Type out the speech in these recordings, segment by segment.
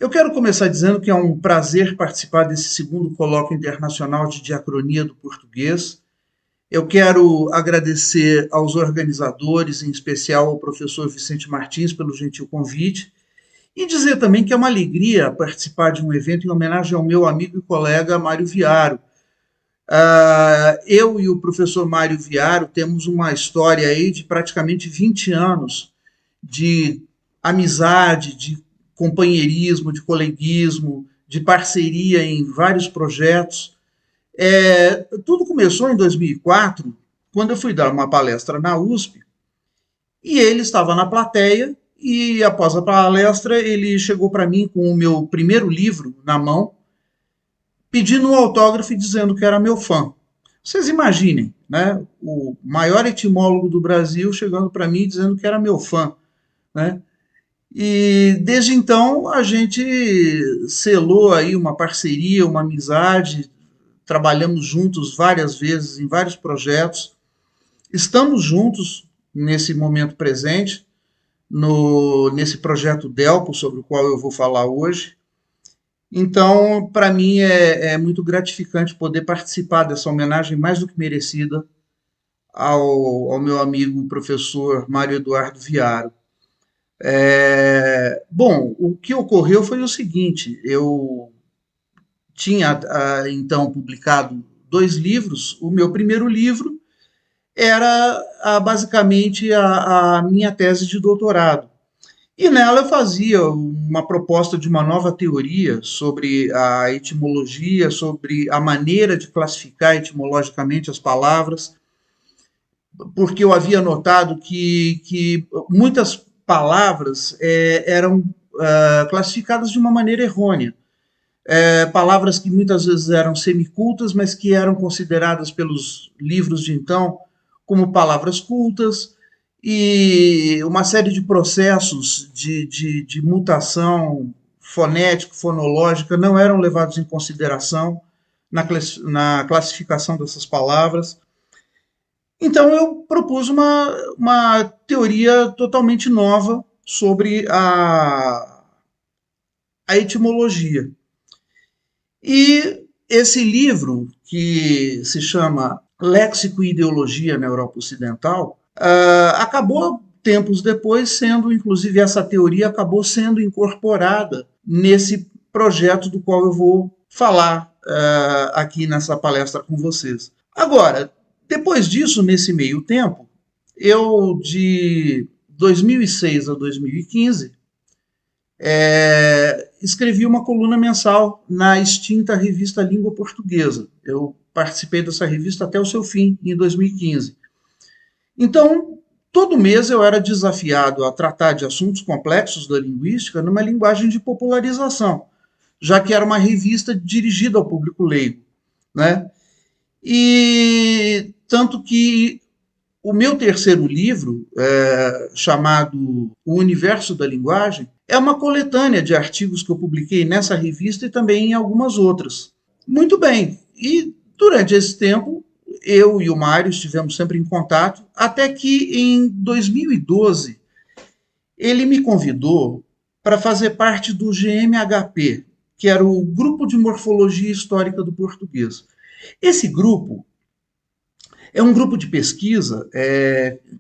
Eu quero começar dizendo que é um prazer participar desse segundo colóquio internacional de diacronia do português. Eu quero agradecer aos organizadores, em especial ao professor Vicente Martins, pelo gentil convite, e dizer também que é uma alegria participar de um evento em homenagem ao meu amigo e colega Mário Viaro. Eu e o professor Mário Viaro temos uma história aí de praticamente 20 anos de amizade, de companheirismo, de coleguismo, de parceria em vários projetos. Tudo começou em 2004, quando eu fui dar uma palestra na USP, e ele estava na plateia, e após a palestra ele chegou para mim com o meu primeiro livro na mão, pedindo um autógrafo e dizendo que era meu fã. Vocês imaginem, né? O maior etimólogo do Brasil chegando para mim dizendo que era meu fã, né? E desde então a gente selou aí uma parceria, uma amizade, trabalhamos juntos várias vezes em vários projetos, estamos juntos nesse momento presente, nesse projeto Delpo, sobre o qual eu vou falar hoje. Então, para mim é muito gratificante poder participar dessa homenagem mais do que merecida ao meu amigo professor Mário Eduardo Viaro. Bom, o que ocorreu foi o seguinte: eu tinha então publicado 2 livros. O meu primeiro livro era basicamente a minha tese de doutorado. E nela eu fazia uma proposta de uma nova teoria sobre a etimologia, sobre a maneira de classificar etimologicamente as palavras, porque eu havia notado que muitas palavras eram classificadas de uma maneira errônea. Palavras que muitas vezes eram semicultas, mas que eram consideradas pelos livros de então como palavras cultas, e uma série de processos de mutação fonética, fonológica, não eram levados em consideração na classificação dessas palavras. Então eu propus uma teoria totalmente nova sobre a etimologia. E esse livro, que se chama Léxico e Ideologia na Europa Ocidental, acabou, tempos depois, sendo, inclusive essa teoria acabou sendo incorporada nesse projeto do qual eu vou falar aqui nessa palestra com vocês. Agora, depois disso, nesse meio tempo, eu, de 2006 a 2015, escrevi uma coluna mensal na extinta revista Língua Portuguesa. Eu participei dessa revista até o seu fim, em 2015. Então, todo mês eu era desafiado a tratar de assuntos complexos da linguística numa linguagem de popularização, já que era uma revista dirigida ao público leigo, né? E tanto que o meu terceiro livro, chamado O Universo da Linguagem, é uma coletânea de artigos que eu publiquei nessa revista e também em algumas outras. Muito bem, e durante esse tempo, eu e o Mário estivemos sempre em contato, até que em 2012 ele me convidou para fazer parte do GMHP, que era o Grupo de Morfologia Histórica do Português. Esse grupo é um grupo de pesquisa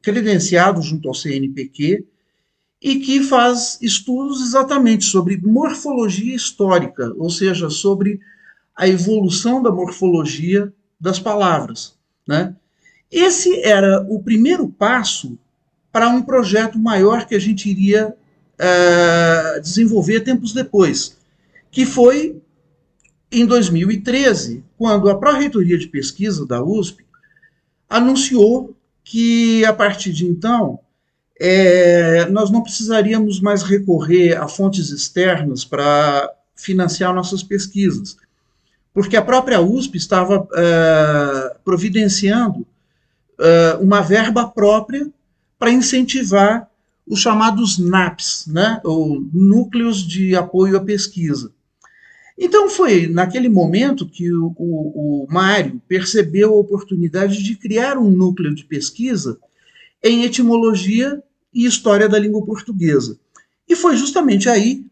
credenciado junto ao CNPq e que faz estudos exatamente sobre morfologia histórica, ou seja, sobre a evolução da morfologia das palavras, né? Esse era o primeiro passo para um projeto maior que a gente iria desenvolver tempos depois, que foi em 2013, quando a Pró-Reitoria de Pesquisa da USP anunciou que, a partir de então, nós não precisaríamos mais recorrer a fontes externas para financiar nossas pesquisas, porque a própria USP estava providenciando uma verba própria para incentivar os chamados NAPs, né, ou Núcleos de Apoio à Pesquisa. Então foi naquele momento que o Mário percebeu a oportunidade de criar um núcleo de pesquisa em etimologia e história da língua portuguesa. E foi justamente aí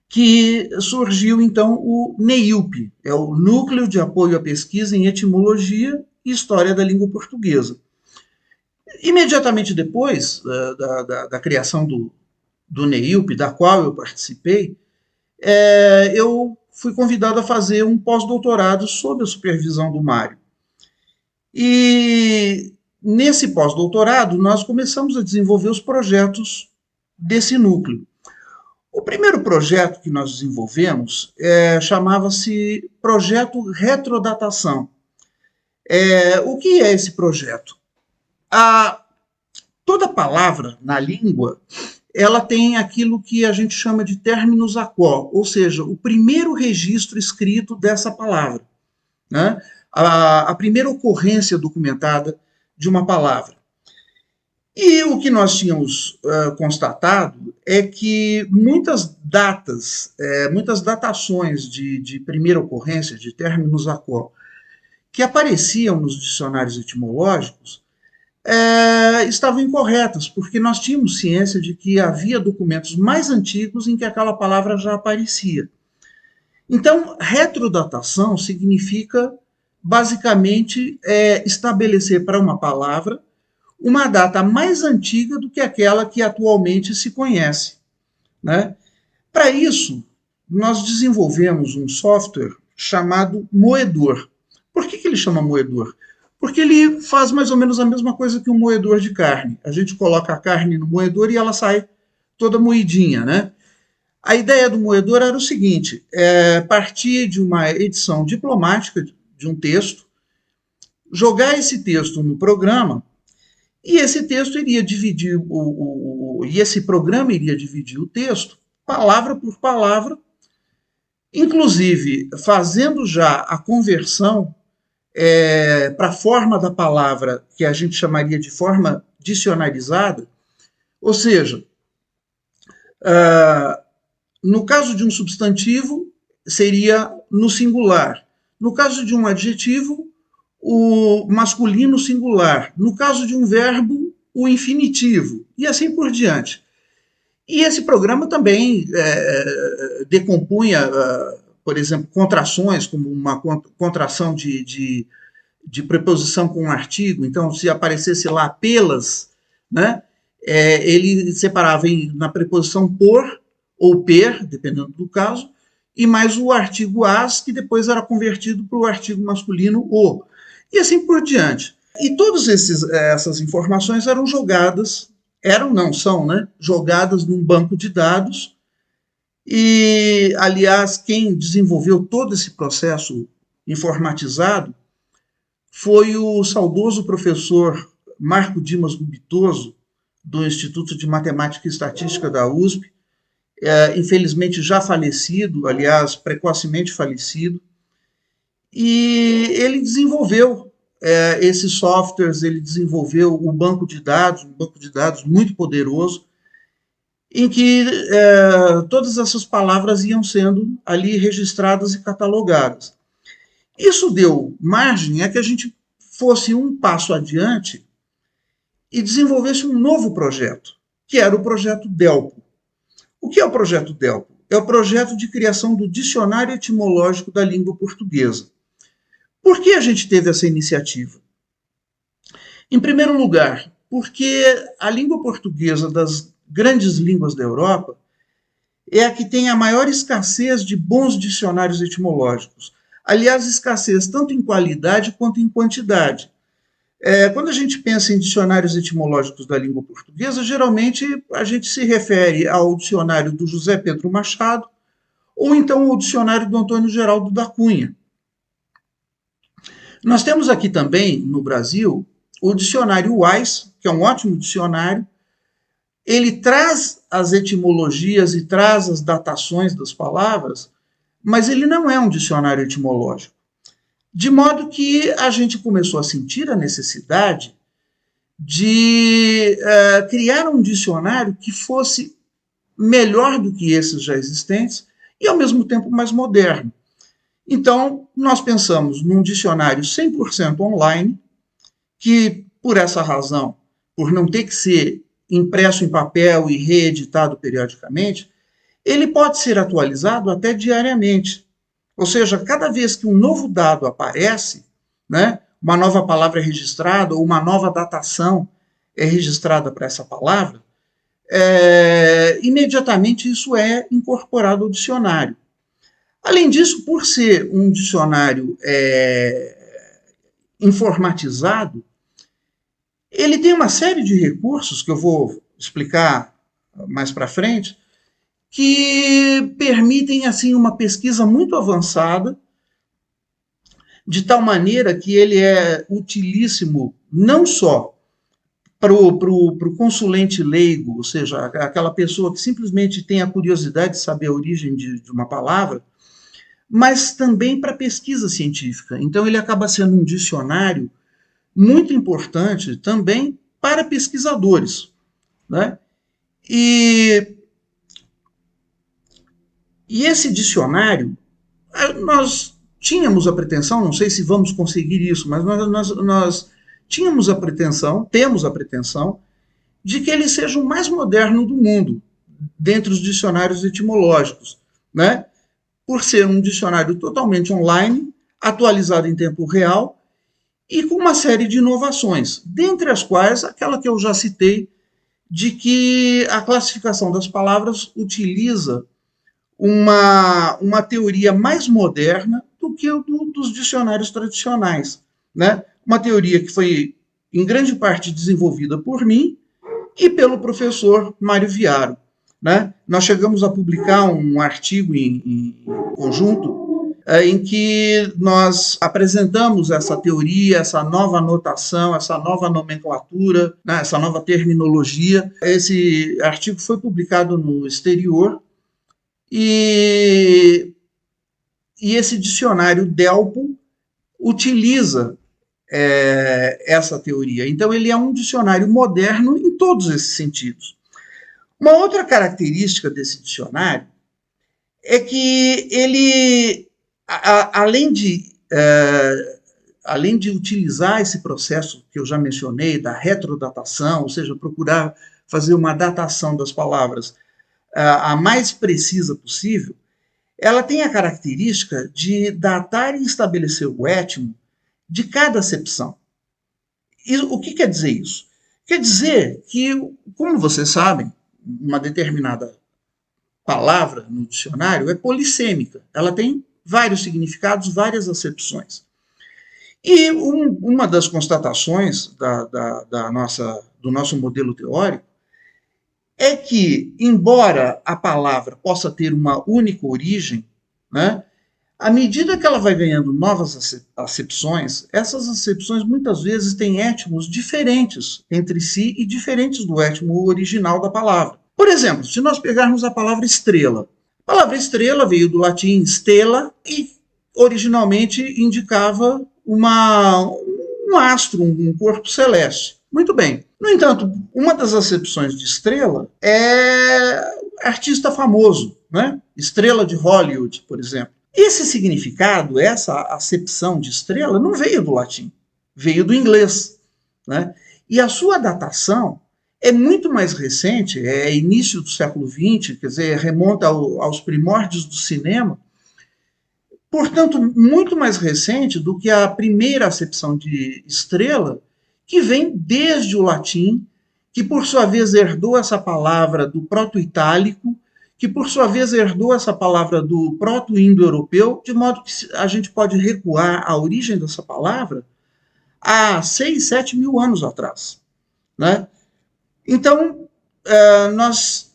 que surgiu, então, o NEIUP, é o Núcleo de Apoio à Pesquisa em Etimologia e História da Língua Portuguesa. Imediatamente depois da criação do NEIUP, da qual eu participei, eu fui convidado a fazer um pós-doutorado sob a supervisão do Mário. E nesse pós-doutorado, nós começamos a desenvolver os projetos desse núcleo. O primeiro projeto que nós desenvolvemos chamava-se Projeto Retrodatação. O que é esse projeto? Toda palavra na língua, ela tem aquilo que a gente chama de terminus a quo, ou seja, o primeiro registro escrito dessa palavra, né? A primeira ocorrência documentada de uma palavra. E o que nós tínhamos constatado é que muitas datações de primeira ocorrência, de terminus a quo, que apareciam nos dicionários etimológicos, estavam incorretas, porque nós tínhamos ciência de que havia documentos mais antigos em que aquela palavra já aparecia. Então, retrodatação significa, basicamente, estabelecer para uma palavra uma data mais antiga do que aquela que atualmente se conhece, né? Para isso, nós desenvolvemos um software chamado Moedor. Por que ele chama Moedor? Porque ele faz mais ou menos a mesma coisa que um moedor de carne. A gente coloca a carne no moedor e ela sai toda moidinha, né? A ideia do moedor era o seguinte, partir de uma edição diplomática de um texto, jogar esse texto no programa, e esse texto iria dividir, e esse programa iria dividir o texto, palavra por palavra, inclusive fazendo já a conversão para a forma da palavra, que a gente chamaria de forma dicionarizada, ou seja, no caso de um substantivo, seria no singular. No caso de um adjetivo, o masculino singular. No caso de um verbo, o infinitivo. E assim por diante. E esse programa também decompunha, por exemplo, contrações, como uma contração de preposição com um artigo. Então, se aparecesse lá pelas, né, ele separava na preposição por ou per, dependendo do caso, e mais o artigo as, que depois era convertido para o artigo masculino o. E assim por diante. E todas essas informações eram jogadas, são, né, jogadas num banco de dados. E, aliás, quem desenvolveu todo esse processo informatizado foi o saudoso professor Marco Dimas Gubitoso, do Instituto de Matemática e Estatística da USP, infelizmente já falecido, aliás, precocemente falecido, e ele desenvolveu esses softwares, ele desenvolveu um banco de dados muito poderoso, em que todas essas palavras iam sendo ali registradas e catalogadas. Isso deu margem a que a gente fosse um passo adiante e desenvolvesse um novo projeto, que era o projeto DELPO. O que é o projeto DELPO? É o projeto de criação do Dicionário Etimológico da Língua Portuguesa. Por que a gente teve essa iniciativa? Em primeiro lugar, porque a língua portuguesa das grandes línguas da Europa é a que tem a maior escassez de bons dicionários etimológicos. Aliás, escassez tanto em qualidade quanto em quantidade. Quando a gente pensa em dicionários etimológicos da língua portuguesa, geralmente a gente se refere ao dicionário do José Pedro Machado ou então ao dicionário do Antônio Geraldo da Cunha. Nós temos aqui também, no Brasil, o dicionário Wise, que é um ótimo dicionário. Ele traz as etimologias e traz as datações das palavras, mas ele não é um dicionário etimológico. De modo que a gente começou a sentir a necessidade de criar um dicionário que fosse melhor do que esses já existentes e, ao mesmo tempo, mais moderno. Então, nós pensamos num dicionário 100% online, que, por essa razão, por não ter que ser impresso em papel e reeditado periodicamente, ele pode ser atualizado até diariamente. Ou seja, cada vez que um novo dado aparece, né, uma nova palavra é registrada ou uma nova datação é registrada para essa palavra, imediatamente isso é incorporado ao dicionário. Além disso, por ser um dicionário informatizado, ele tem uma série de recursos que eu vou explicar mais para frente, que permitem assim uma pesquisa muito avançada, de tal maneira que ele é utilíssimo não só para o consulente leigo, ou seja, aquela pessoa que simplesmente tem a curiosidade de saber a origem de uma palavra, mas também para pesquisa científica. Então ele acaba sendo um dicionário muito importante também para pesquisadores, né? E esse dicionário, nós tínhamos a pretensão, não sei se vamos conseguir isso, mas nós tínhamos a pretensão, temos a pretensão, de que ele seja o mais moderno do mundo, dentre os dicionários etimológicos, né? Por ser um dicionário totalmente online, atualizado em tempo real, e com uma série de inovações, dentre as quais aquela que eu já citei, de que a classificação das palavras utiliza uma teoria mais moderna do que dos dicionários tradicionais, né? Uma teoria que foi, em grande parte, desenvolvida por mim e pelo professor Mário Viaro, né? Nós chegamos a publicar um artigo em conjunto em que nós apresentamos essa teoria, essa nova notação, essa nova nomenclatura, né, essa nova terminologia. Esse artigo foi publicado no exterior e esse dicionário Delpo utiliza essa teoria. Então, ele é um dicionário moderno em todos esses sentidos. Uma outra característica desse dicionário é que ele, além de utilizar esse processo que eu já mencionei, da retrodatação, ou seja, procurar fazer uma datação das palavras a mais precisa possível, ela tem a característica de datar e estabelecer o étimo de cada acepção. E o que quer dizer isso? Quer dizer que, como vocês sabem, uma determinada palavra no dicionário é polissêmica. Ela tem vários significados, várias acepções. E uma das constatações do nosso modelo teórico é que, embora a palavra possa ter uma única origem, né, à medida que ela vai ganhando novas acepções, essas acepções muitas vezes têm étimos diferentes entre si e diferentes do étimo original da palavra. Por exemplo, se nós pegarmos a palavra estrela. A palavra estrela veio do latim stella e originalmente indicava um astro, um corpo celeste. Muito bem. No entanto, uma das acepções de estrela é artista famoso, né? Estrela de Hollywood, por exemplo. Esse significado, essa acepção de estrela, não veio do latim, veio do inglês, né? E a sua datação é muito mais recente, é início do século XX, quer dizer, remonta aos primórdios do cinema, portanto, muito mais recente do que a primeira acepção de estrela, que vem desde o latim, que por sua vez herdou essa palavra do proto-itálico, que por sua vez herdou essa palavra do proto-indo-europeu, de modo que a gente pode recuar a origem dessa palavra há 6, 7 mil anos atrás, né? Então, nós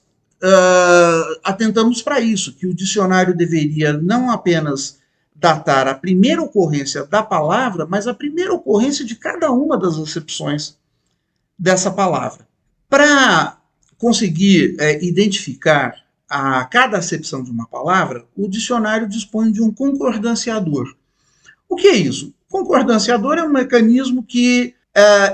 atentamos para isso, que o dicionário deveria não apenas datar a primeira ocorrência da palavra, mas a primeira ocorrência de cada uma das acepções dessa palavra. Para conseguir identificar a cada acepção de uma palavra, o dicionário dispõe de um concordanciador. O que é isso? O concordanciador é um mecanismo que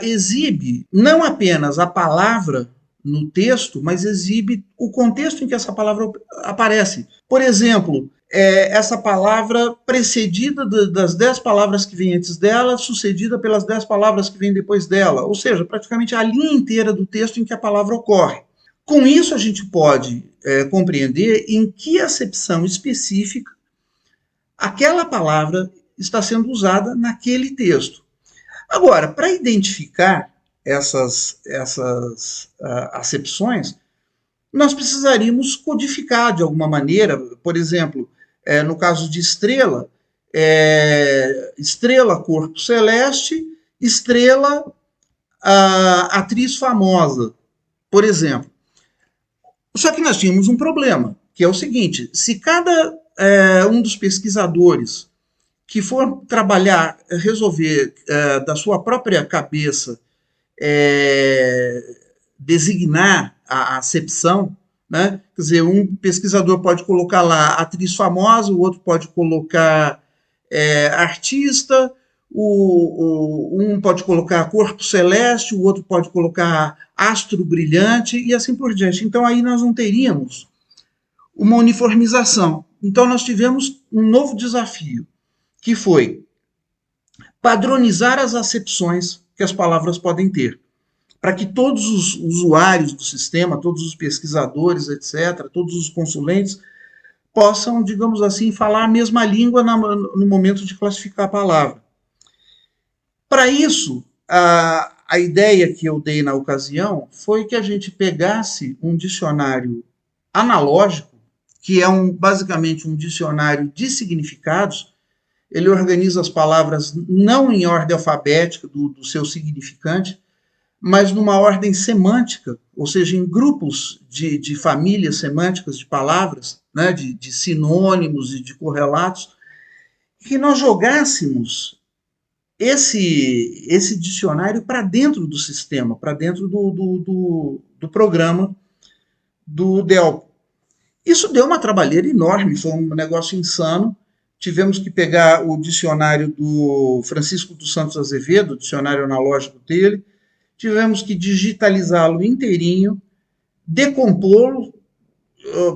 exibe não apenas a palavra no texto, mas exibe o contexto em que essa palavra aparece. Por exemplo, essa palavra precedida das 10 palavras que vêm antes dela, sucedida pelas 10 palavras que vêm depois dela, ou seja, praticamente a linha inteira do texto em que a palavra ocorre. Com isso, a gente pode compreender em que acepção específica aquela palavra está sendo usada naquele texto. Agora, para identificar essas acepções, nós precisaríamos codificar de alguma maneira, por exemplo, no caso de estrela, estrela corpo celeste, estrela atriz famosa, por exemplo. Só que nós tínhamos um problema, que é o seguinte: se cada um dos pesquisadores que for trabalhar, resolver da sua própria cabeça designar a acepção, né? Quer dizer, um pesquisador pode colocar lá atriz famosa, o outro pode colocar artista, um pode colocar corpo celeste, o outro pode colocar astro brilhante e assim por diante. Então aí nós não teríamos uma uniformização. Então nós tivemos um novo desafio, que foi padronizar as acepções que as palavras podem ter, para que todos os usuários do sistema, todos os pesquisadores, etc., todos os consulentes, possam, digamos assim, falar a mesma língua no momento de classificar a palavra. Para isso, a ideia que eu dei na ocasião foi que a gente pegasse um dicionário analógico, que é basicamente um dicionário de significados. Ele organiza as palavras não em ordem alfabética do seu significante, mas numa ordem semântica, ou seja, em grupos de famílias semânticas de palavras, né, de sinônimos e de correlatos, que nós jogássemos esse dicionário para dentro do sistema, para dentro do programa do Delpo. Isso deu uma trabalheira enorme, foi um negócio insano. Tivemos que pegar o dicionário do Francisco dos Santos Azevedo, o dicionário analógico dele, tivemos que digitalizá-lo inteirinho, decompô-lo,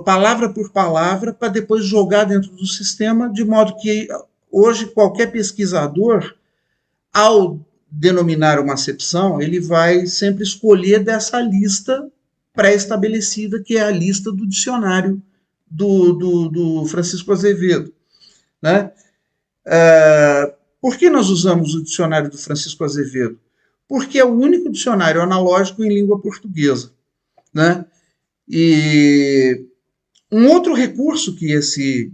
palavra por palavra, para depois jogar dentro do sistema, de modo que hoje qualquer pesquisador, ao denominar uma acepção, ele vai sempre escolher dessa lista pré-estabelecida, que é a lista do dicionário do Francisco Azevedo. Né? Por que nós usamos o dicionário do Francisco Azevedo? Porque é o único dicionário analógico em língua portuguesa. Né? E um outro recurso que esse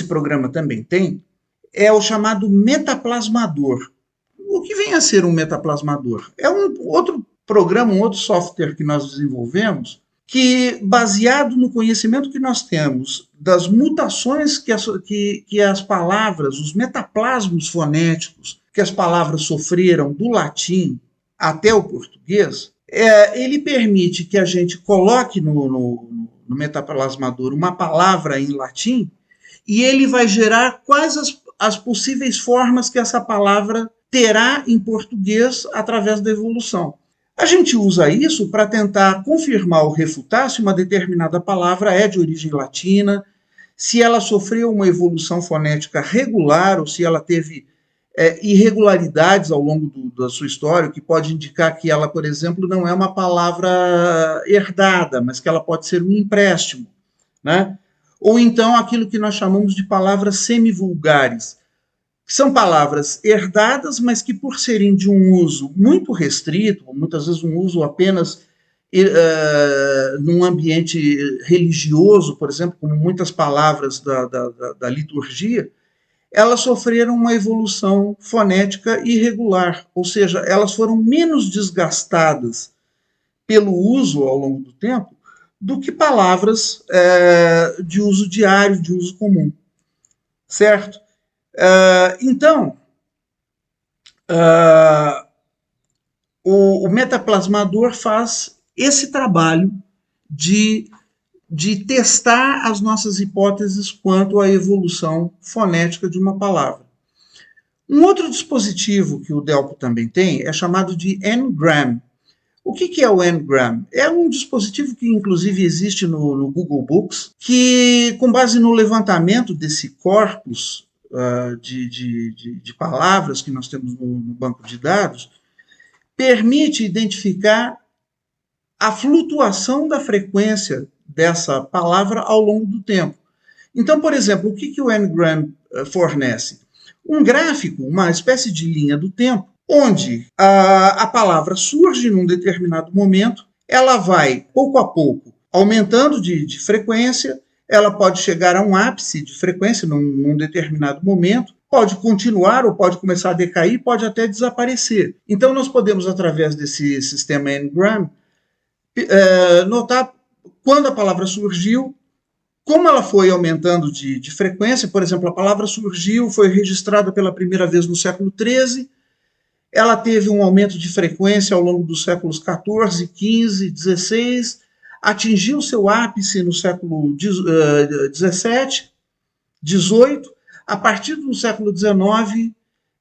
programa também tem é o chamado metaplasmador. O que vem a ser um metaplasmador? É um outro programa, um outro software que nós desenvolvemos, que, baseado no conhecimento que nós temos das mutações que as palavras, os metaplasmos fonéticos que as palavras sofreram do latim até o português, ele permite que a gente coloque no metaplasmador uma palavra em latim e ele vai gerar quais as possíveis formas que essa palavra terá em português através da evolução. A gente usa isso para tentar confirmar ou refutar se uma determinada palavra é de origem latina, se ela sofreu uma evolução fonética regular ou se ela teve irregularidades ao longo da sua história, o que pode indicar que ela, por exemplo, não é uma palavra herdada, mas que ela pode ser um empréstimo, né? Ou então aquilo que nós chamamos de palavras semivulgares, que são palavras herdadas, mas que por serem de um uso muito restrito, muitas vezes um uso apenas num ambiente religioso, por exemplo, como muitas palavras da liturgia, elas sofreram uma evolução fonética irregular, ou seja, elas foram menos desgastadas pelo uso ao longo do tempo do que palavras de uso diário, de uso comum, certo? Então, o metaplasmador faz esse trabalho de testar as nossas hipóteses quanto à evolução fonética de uma palavra. Um outro dispositivo que o Delpo também tem é chamado de Ngram. O que é o Ngram? É um dispositivo que, inclusive, existe no Google Books, que, com base no levantamento desse corpus de palavras que nós temos no banco de dados, permite identificar a flutuação da frequência dessa palavra ao longo do tempo. Então, por exemplo, o que o N-gram fornece? Um gráfico, uma espécie de linha do tempo, onde a palavra surge num determinado momento, ela vai, pouco a pouco, aumentando de frequência, ela pode chegar a um ápice de frequência num determinado momento, pode continuar ou pode começar a decair, pode até desaparecer. Então, nós podemos, através desse sistema N-gram, notar quando a palavra surgiu, como ela foi aumentando de frequência. Por exemplo, a palavra surgiu, foi registrada pela primeira vez no século XIII, ela teve um aumento de frequência ao longo dos séculos XIV, XV, XVI, atingiu seu ápice no século XVII, XVIII. A partir do século XIX,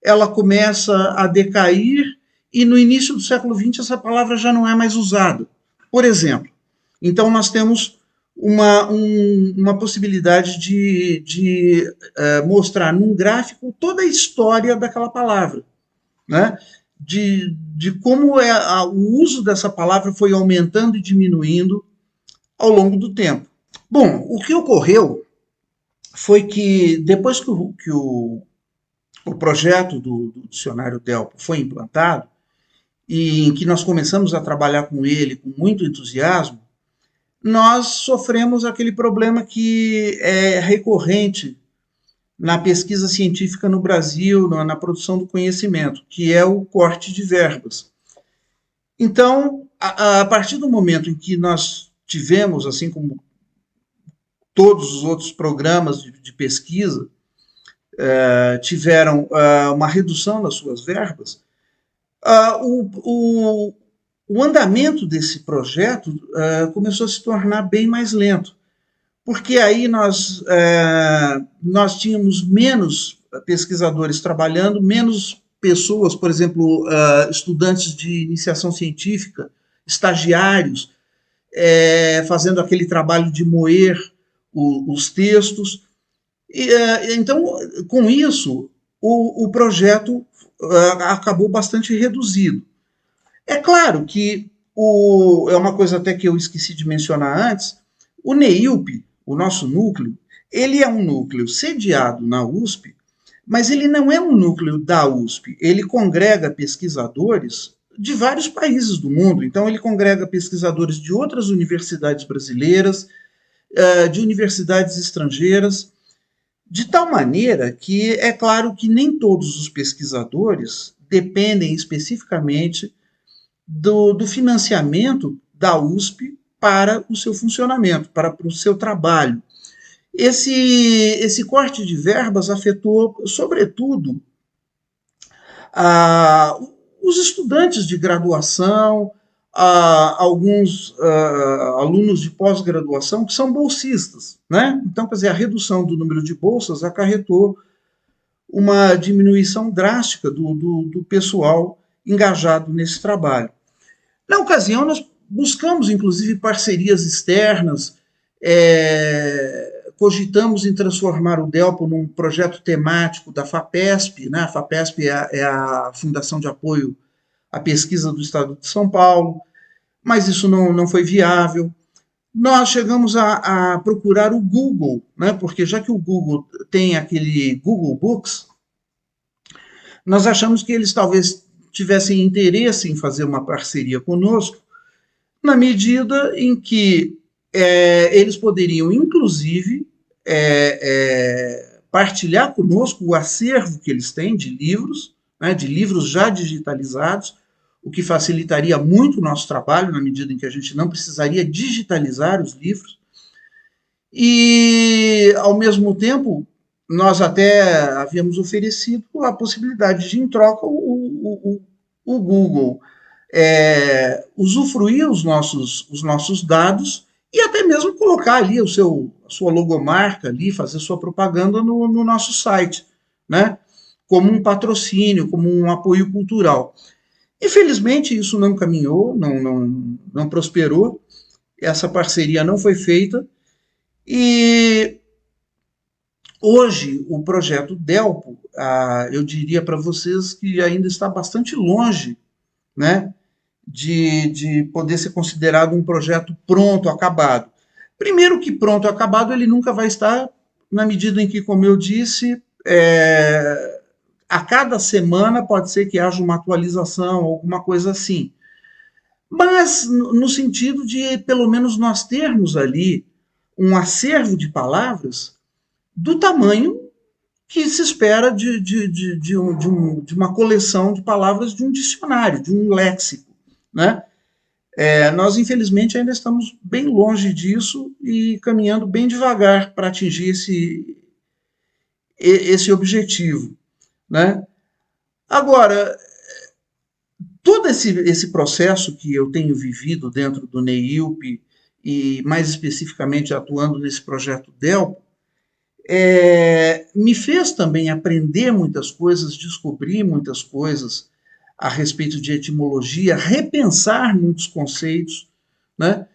ela começa a decair e no início do século XX essa palavra já não é mais usada. Por exemplo, então nós temos uma possibilidade de mostrar num gráfico toda a história daquela palavra, né? De como o uso dessa palavra foi aumentando e diminuindo ao longo do tempo. Bom, o que ocorreu foi que depois que o projeto do dicionário Delpo foi implantado, e em que nós começamos a trabalhar com ele com muito entusiasmo, nós sofremos aquele problema que é recorrente na pesquisa científica no Brasil, na produção do conhecimento, que é o corte de verbas. Então, a partir do momento em que nós tivemos, assim como todos os outros programas de pesquisa, tiveram uma redução nas suas verbas, o andamento desse projeto começou a se tornar bem mais lento, porque aí nós tínhamos menos pesquisadores trabalhando, menos pessoas, por exemplo, estudantes de iniciação científica, estagiários, fazendo aquele trabalho de moer os textos. Então, com isso, o projeto acabou bastante reduzido. É claro que, é uma coisa até que eu esqueci de mencionar antes, o NEIUP, o nosso núcleo, ele é um núcleo sediado na USP, mas ele não é um núcleo da USP, ele congrega pesquisadores de vários países do mundo. Então, ele congrega pesquisadores de outras universidades brasileiras, de universidades estrangeiras, de tal maneira que é claro que nem todos os pesquisadores dependem especificamente do financiamento da USP para o seu funcionamento, para o seu trabalho. Esse corte de verbas afetou, sobretudo, os estudantes de graduação, alguns alunos de pós-graduação que são bolsistas, né? Então, quer dizer, a redução do número de bolsas acarretou uma diminuição drástica do pessoal engajado nesse trabalho. Na ocasião, nós buscamos, inclusive, parcerias externas, cogitamos em transformar o Delpo num projeto temático da FAPESP, né? A FAPESP é a Fundação de Apoio à Pesquisa do Estado de São Paulo, mas isso não foi viável. Nós chegamos a procurar o Google, né? Porque já que o Google tem aquele Google Books, nós achamos que eles talvez tivessem interesse em fazer uma parceria conosco, na medida em que eles poderiam, inclusive, partilhar conosco o acervo que eles têm de livros, né, de livros já digitalizados, o que facilitaria muito o nosso trabalho, na medida em que a gente não precisaria digitalizar os livros. E, ao mesmo tempo, nós até havíamos oferecido a possibilidade de, em troca, o Google usufruir os nossos dados e até mesmo colocar ali a sua logomarca, ali, fazer sua propaganda no nosso site, né? Como um patrocínio, como um apoio cultural. Infelizmente, isso não caminhou, não prosperou, essa parceria não foi feita, e hoje o projeto Delpo, eu diria para vocês que ainda está bastante longe, né, de poder ser considerado um projeto pronto, acabado. Primeiro que pronto, acabado, ele nunca vai estar, na medida em que, como eu disse, a cada semana pode ser que haja uma atualização, alguma coisa assim. Mas no sentido de, pelo menos, nós termos ali um acervo de palavras do tamanho que se espera de uma coleção de palavras de um dicionário, de um léxico, né? Nós, infelizmente, ainda estamos bem longe disso e caminhando bem devagar para atingir esse objetivo, né? Agora, todo esse processo que eu tenho vivido dentro do NEILP e mais especificamente atuando nesse projeto DELPO, me fez também aprender muitas coisas, descobrir muitas coisas a respeito de etimologia, repensar muitos conceitos, né?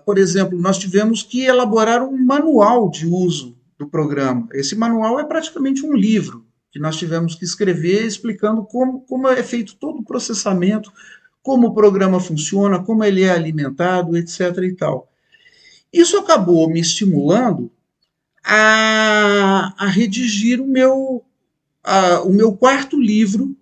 Por exemplo, nós tivemos que elaborar um manual de uso do programa. Esse manual é praticamente um livro que nós tivemos que escrever explicando como é feito todo o processamento, como o programa funciona, como ele é alimentado, etc. e tal. Isso acabou me estimulando a redigir o meu quarto livro,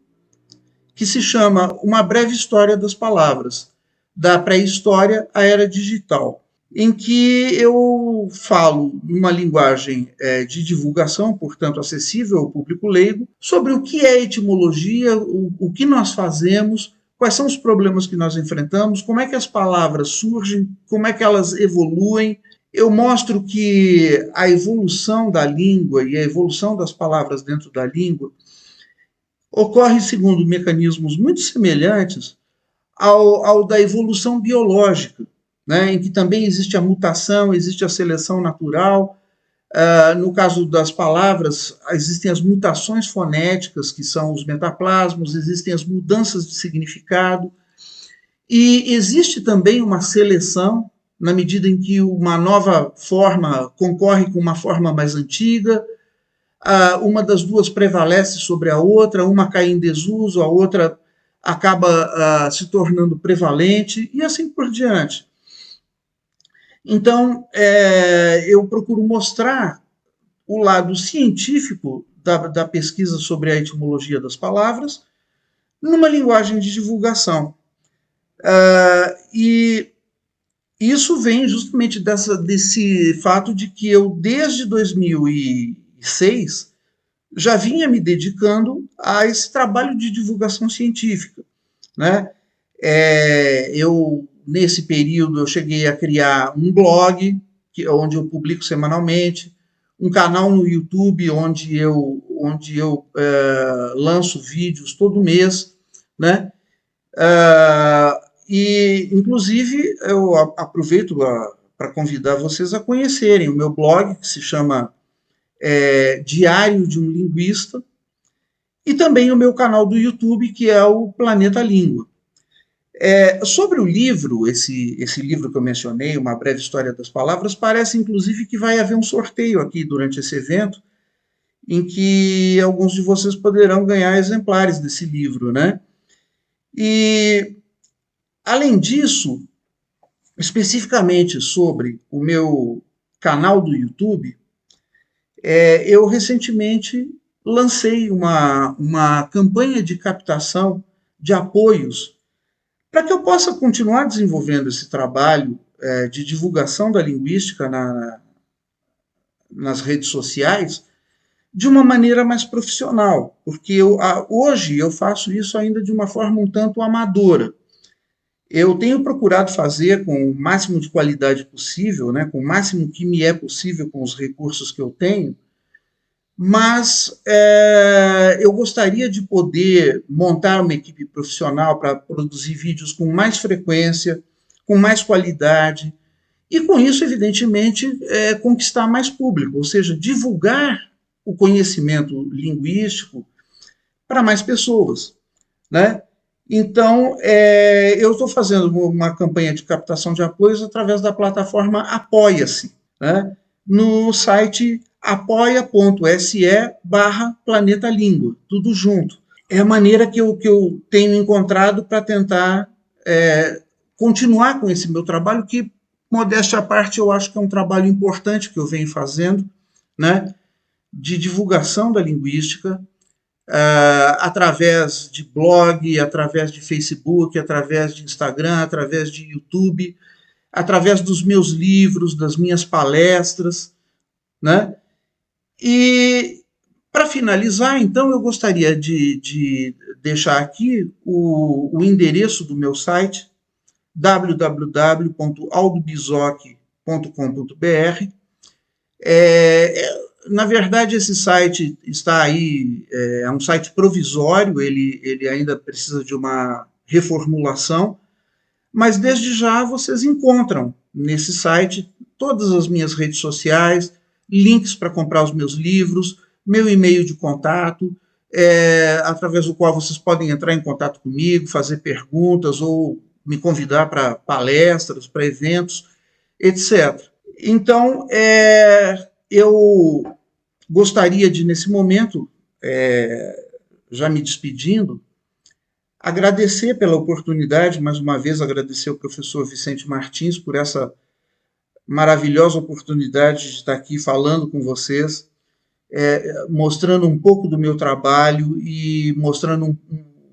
que se chama Uma Breve História das Palavras, da pré-história à era digital, em que eu falo numa linguagem de divulgação, portanto acessível ao público leigo, sobre o que é etimologia, o que nós fazemos, quais são os problemas que nós enfrentamos, como é que as palavras surgem, como é que elas evoluem. Eu mostro que a evolução da língua e a evolução das palavras dentro da língua ocorre segundo mecanismos muito semelhantes ao da evolução biológica, né, em que também existe a mutação, existe a seleção natural. No caso das palavras, existem as mutações fonéticas, que são os metaplasmos, existem as mudanças de significado, e existe também uma seleção, na medida em que uma nova forma concorre com uma forma mais antiga, uma das duas prevalece sobre a outra, uma cai em desuso, a outra acaba se tornando prevalente, e assim por diante. Então, eu procuro mostrar o lado científico da pesquisa sobre a etimologia das palavras numa linguagem de divulgação. E isso vem justamente desse fato de que eu, desde 2006, já vinha me dedicando a esse trabalho de divulgação científica, né? Nesse período, eu cheguei a criar um blog, onde eu publico semanalmente, um canal no YouTube, onde eu lanço vídeos todo mês, né? E, inclusive, eu aproveito para convidar vocês a conhecerem o meu blog, que se chama Diário de um Linguista, e também o meu canal do YouTube, que é o Planeta Língua. Sobre o livro, esse livro que eu mencionei, Uma Breve História das Palavras, parece inclusive que vai haver um sorteio aqui durante esse evento, em que alguns de vocês poderão ganhar exemplares desse livro, né? E, além disso, especificamente sobre o meu canal do YouTube, eu recentemente lancei uma campanha de captação de apoios para que eu possa continuar desenvolvendo esse trabalho de divulgação da linguística nas redes sociais de uma maneira mais profissional, porque hoje eu faço isso ainda de uma forma um tanto amadora. Eu tenho procurado fazer com o máximo de qualidade possível, né, com o máximo que me é possível com os recursos que eu tenho, mas eu gostaria de poder montar uma equipe profissional para produzir vídeos com mais frequência, com mais qualidade, e com isso, evidentemente, conquistar mais público, ou seja, divulgar o conhecimento linguístico para mais pessoas, né? Então, eu estou fazendo uma campanha de captação de apoios através da plataforma Apoia-se, né? No site apoia.se/Planeta Língua, tudo junto. é a maneira que eu tenho encontrado para tentar continuar com esse meu trabalho, que, modéstia à parte, eu acho que é um trabalho importante que eu venho fazendo, né, de divulgação da linguística, através de blog, através de Facebook, através de Instagram, através de YouTube, através dos meus livros, das minhas palestras, né? E, para finalizar, então, eu gostaria de deixar aqui o endereço do meu site, www.aldobizoc.com.br. Na verdade, esse site está aí, é um site provisório, ele ainda precisa de uma reformulação, mas desde já vocês encontram nesse site todas as minhas redes sociais, links para comprar os meus livros, meu e-mail de contato, através do qual vocês podem entrar em contato comigo, fazer perguntas ou me convidar para palestras, para eventos, etc. Então, eu gostaria de, nesse momento, já me despedindo, agradecer pela oportunidade, mais uma vez agradecer ao professor Vicente Martins por essa maravilhosa oportunidade de estar aqui falando com vocês, mostrando um pouco do meu trabalho e mostrando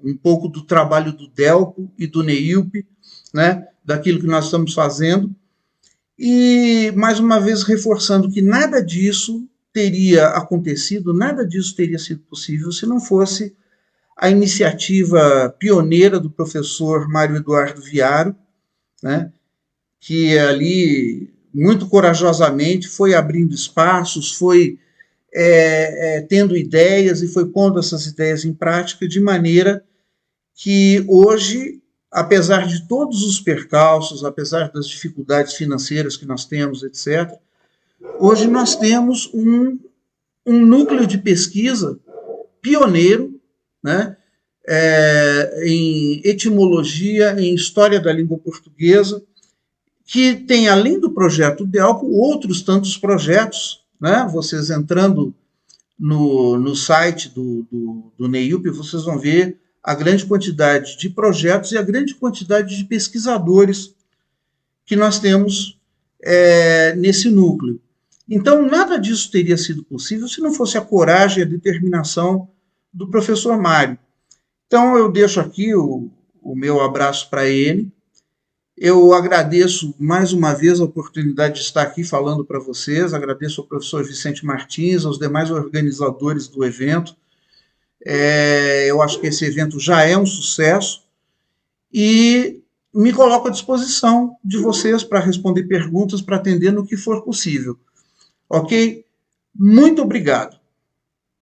um pouco do trabalho do Delco e do NEIUP, né, daquilo que nós estamos fazendo, e mais uma vez reforçando que nada disso teria acontecido, nada disso teria sido possível se não fosse a iniciativa pioneira do professor Mário Eduardo Viaro, né, que ali, muito corajosamente, foi abrindo espaços, foi tendo ideias e foi pondo essas ideias em prática de maneira que hoje, apesar de todos os percalços, apesar das dificuldades financeiras que nós temos, etc., hoje nós temos um núcleo de pesquisa pioneiro, né, em etimologia, em história da língua portuguesa, que tem, além do projeto Delco, outros tantos projetos, né? Vocês entrando no site do NEIUP, vocês vão ver a grande quantidade de projetos e a grande quantidade de pesquisadores que nós temos nesse núcleo. Então, nada disso teria sido possível se não fosse a coragem e a determinação do professor Mário. Então, eu deixo aqui o meu abraço para ele. Eu agradeço mais uma vez a oportunidade de estar aqui falando para vocês, agradeço ao professor Vicente Martins, aos demais organizadores do evento. Eu acho que esse evento já é um sucesso e me coloco à disposição de vocês para responder perguntas, para atender no que for possível. Ok? Muito obrigado.